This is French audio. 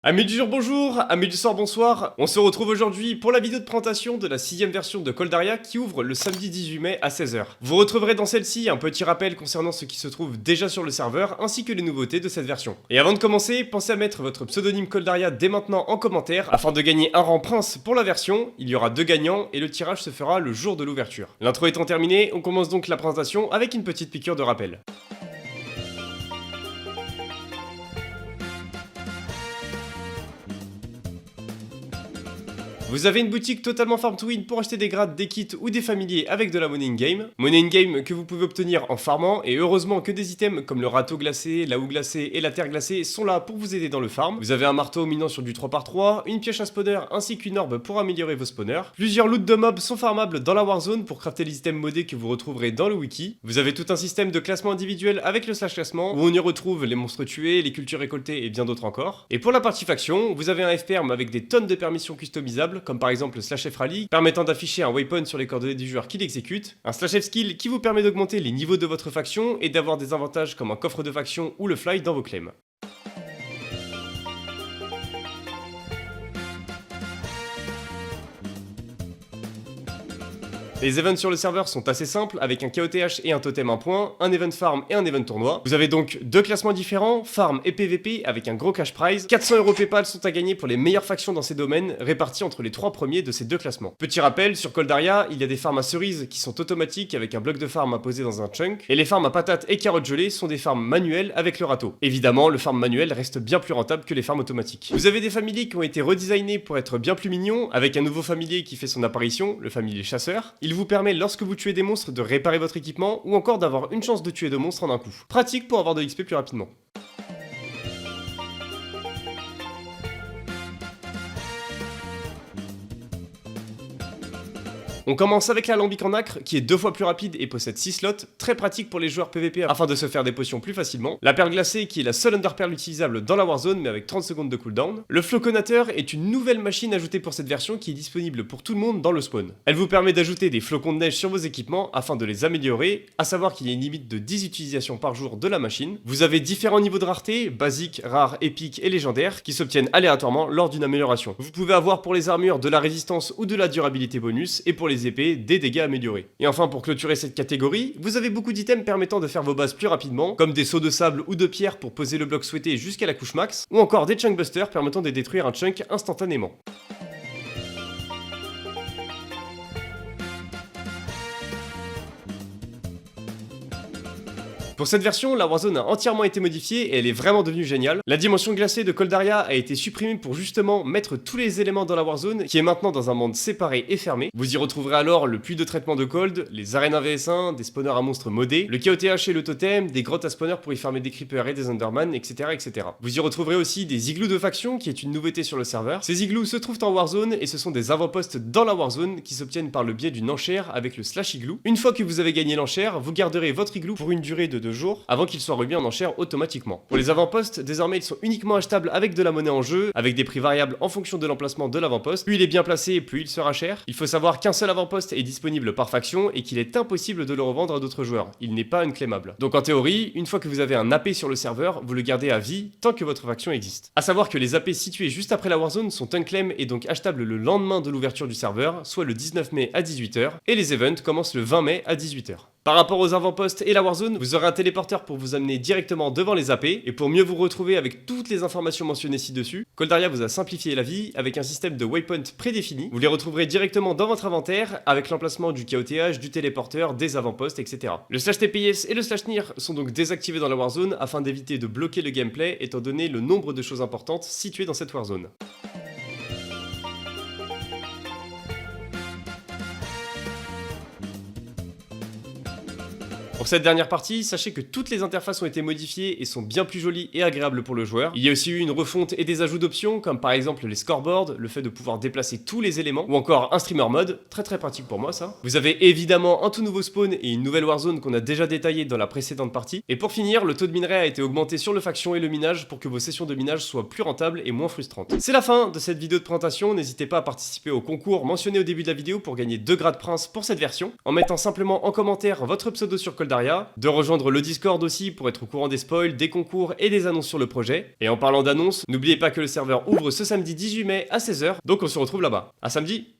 Amis du jour bonjour, amis du soir bonsoir, on se retrouve aujourd'hui pour la vidéo de présentation de la 6ème version de Coldaria qui ouvre le samedi 18 mai à 16 h. Vous retrouverez dans celle-ci un petit rappel concernant ce qui se trouve déjà sur le serveur ainsi que les nouveautés de cette version. Et avant de commencer, pensez à mettre votre pseudonyme Coldaria dès maintenant en commentaire afin de gagner un rang prince pour la version. Il y aura 2 gagnants et le tirage se fera le jour de l'ouverture. L'intro étant terminée, on commence donc la présentation avec une petite piqûre de rappel. Vous avez une boutique totalement farm to win pour acheter des grades, des kits ou des familiers avec de la monnaie in-game. Monnaie in-game que vous pouvez obtenir en farmant et heureusement que des items comme le râteau glacé, la houe glacée et la terre glacée sont là pour vous aider dans le farm. Vous avez un marteau minant sur du 3x3, une pioche à spawner ainsi qu'une orbe pour améliorer vos spawners. Plusieurs loots de mobs sont farmables dans la Warzone pour crafter les items modés que vous retrouverez dans le wiki. Vous avez tout un système de classement individuel avec le slash classement où on y retrouve les monstres tués, les cultures récoltées et bien d'autres encore. Et pour la partie faction, vous avez un FPRM avec des tonnes de permissions customisables comme par exemple le slash F rally permettant d'afficher un waypoint sur les coordonnées du joueur qui l'exécute, un slash F skill qui vous permet d'augmenter les niveaux de votre faction et d'avoir des avantages comme un coffre de faction ou le fly dans vos claims. Les events sur le serveur sont assez simples, avec un KOTH et un totem 1 point, un event farm et un event tournoi. Vous avez donc 2 classements différents, farm et PVP, avec un gros cash prize. 400 € PayPal sont à gagner pour les meilleures factions dans ces domaines, répartis entre les 3 premiers de ces 2 classements. Petit rappel, sur Coldaria, il y a des farms à cerises qui sont automatiques avec un bloc de farm à poser dans un chunk, et les farms à patates et carottes gelées sont des farms manuelles avec le râteau. Évidemment, le farm manuel reste bien plus rentable que les farms automatiques. Vous avez des familiers qui ont été redesignés pour être bien plus mignons, avec un nouveau familier qui fait son apparition, le familier chasseur. Il vous permet lorsque vous tuez des monstres de réparer votre équipement ou encore d'avoir une chance de tuer 2 monstres en un coup. Pratique pour avoir de l'XP plus rapidement. On commence avec l'alambic en nacre qui est 2 fois plus rapide et possède 6 slots, très pratique pour les joueurs PVP afin de se faire des potions plus facilement. La perle glacée qui est la seule underperle utilisable dans la Warzone mais avec 30 secondes de cooldown. Le floconateur est une nouvelle machine ajoutée pour cette version qui est disponible pour tout le monde dans le spawn. Elle vous permet d'ajouter des flocons de neige sur vos équipements afin de les améliorer, à savoir qu'il y a une limite de 10 utilisations par jour de la machine. Vous avez différents niveaux de rareté, basique, rare, épique et légendaire qui s'obtiennent aléatoirement lors d'une amélioration. Vous pouvez avoir pour les armures de la résistance ou de la durabilité bonus et pour les épées des dégâts améliorés. Et enfin pour clôturer cette catégorie, vous avez beaucoup d'items permettant de faire vos bases plus rapidement, comme des seaux de sable ou de pierre pour poser le bloc souhaité jusqu'à la couche max, ou encore des chunkbusters permettant de détruire un chunk instantanément. Pour cette version, la Warzone a entièrement été modifiée et elle est vraiment devenue géniale. La dimension glacée de Coldaria a été supprimée pour justement mettre tous les éléments dans la Warzone, qui est maintenant dans un monde séparé et fermé. Vous y retrouverez alors le puits de traitement de cold, les arènes 1vs1, des spawners à monstres modés, le KOTH et le totem, des grottes à spawners pour y farmer des creepers et des underman, etc., etc. Vous y retrouverez aussi des igloos de faction, qui est une nouveauté sur le serveur. Ces igloos se trouvent en Warzone et ce sont des avant-postes dans la Warzone qui s'obtiennent par le biais d'une enchère avec le slash igloo. Une fois que vous avez gagné l'enchère, vous garderez votre igloo pour une durée de 2 jours avant qu'il soit remis en enchère automatiquement. Pour les avant-postes, désormais ils sont uniquement achetables avec de la monnaie en jeu, avec des prix variables en fonction de l'emplacement de l'avant-poste. Plus il est bien placé, plus il sera cher. Il faut savoir qu'un seul avant-poste est disponible par faction et qu'il est impossible de le revendre à d'autres joueurs. Il n'est pas unclaimable. Donc en théorie, une fois que vous avez un AP sur le serveur, vous le gardez à vie tant que votre faction existe. A savoir que les AP situés juste après la Warzone sont unclaim et donc achetables le lendemain de l'ouverture du serveur, soit le 19 mai à 18 h, et les events commencent le 20 mai à 18 h. Par rapport aux avant-postes et la Warzone, vous aurez un téléporteur pour vous amener directement devant les AP, et pour mieux vous retrouver avec toutes les informations mentionnées ci-dessus, Coldaria vous a simplifié la vie avec un système de waypoint prédéfini. Vous les retrouverez directement dans votre inventaire avec l'emplacement du KOTH, du téléporteur, des avant-postes, etc. Le slash TPS et le slash NIR sont donc désactivés dans la Warzone afin d'éviter de bloquer le gameplay étant donné le nombre de choses importantes situées dans cette Warzone. Pour cette dernière partie, sachez que toutes les interfaces ont été modifiées et sont bien plus jolies et agréables pour le joueur. Il y a aussi eu une refonte et des ajouts d'options, comme par exemple les scoreboards, le fait de pouvoir déplacer tous les éléments, ou encore un streamer mode, très pratique pour moi ça. Vous avez évidemment un tout nouveau spawn et une nouvelle Warzone qu'on a déjà détaillé dans la précédente partie. Et pour finir, le taux de minerai a été augmenté sur le faction et le minage pour que vos sessions de minage soient plus rentables et moins frustrantes. C'est la fin de cette vidéo de présentation, n'hésitez pas à participer au concours mentionné au début de la vidéo pour gagner 2 grades prince pour cette version, en mettant simplement en commentaire votre pseudo sur Coldaria Coldaria, de rejoindre le Discord aussi pour être au courant des spoils, des concours et des annonces sur le projet. Et en parlant d'annonces, n'oubliez pas que le serveur ouvre ce samedi 18 mai à 16 h, donc on se retrouve là-bas. À samedi!